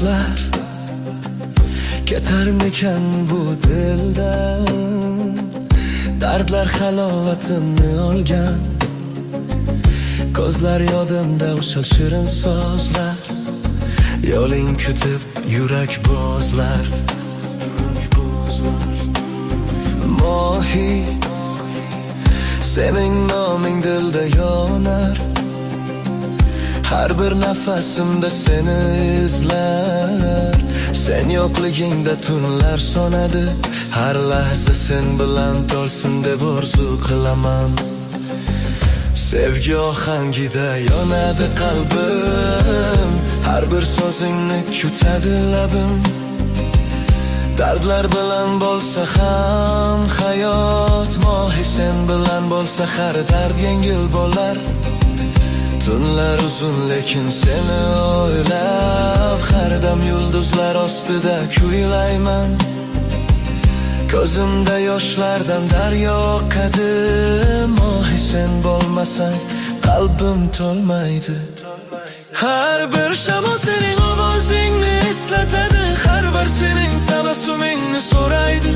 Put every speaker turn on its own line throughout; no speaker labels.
dardlar ketarmikan bu dildan? Dardlar halovatimni olgan, ko'zlar yodimda o'sha shirin so'zlar, yo'ling kutib yurak bo'zlar. Mohi, sening noming dilda yonar, har bir nafasimda seni izlar. Sen yo'qligingda tunlar so'nadi, har lahza sen bilan to'lsin deb orzu qilaman. Sevgi ohangida yonadi qalbim, har bir so'zingni kutadi labim. Dardlar bilan bo'lsa ham hayot, mohi sen bilan bo'lsa har dard yengil bo'lar. Tunlar uzun lekin seni o'ylab, har dam yulduzlar ostida kuylayman. Ko'zimda yoshlardan daryo oqadi, mohi sen bo'lmasang qalbim to'lmaydi. Har bir shamol sening ovozingni eslatadi, har bir sening tabassumingni so'raydi.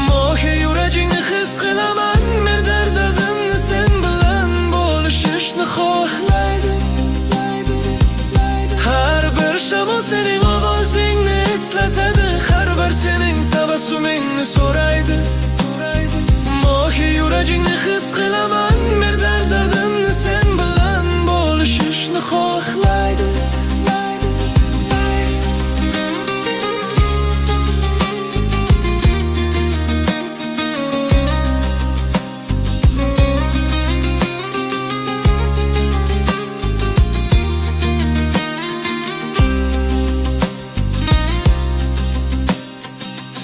Mohi yuragingni his qilaman, men dardimni sen bilan bo'lishishni xohlaydi. Har bir shamol sening ovozingni eslatadi, har bir sening tabassumingni so'raydi. Mohi yuragingni his qilaman, men dardimni sen bilan bo'lishishni xohlaydi.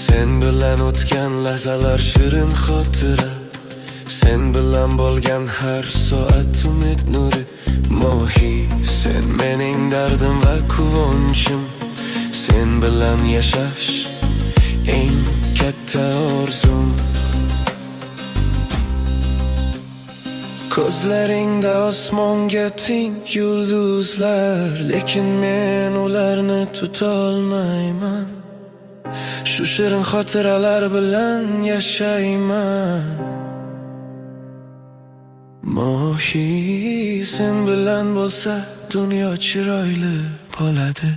Sen bilan o'tgan lahzalar shirin xotira, sen bilan bo'lgan har soat umid nuri. Mohi, sen mening dardim va quvonchim, sen bilan yashash eng katta orzum. Ko'zlaringda osmonga teng yulduzlar, lekin men ularni tuta olmayman. Shu shirin xotiralar bilan yashayman. Mohi, sen bilan bo'lsa dunyo chiroyli bo'ladi.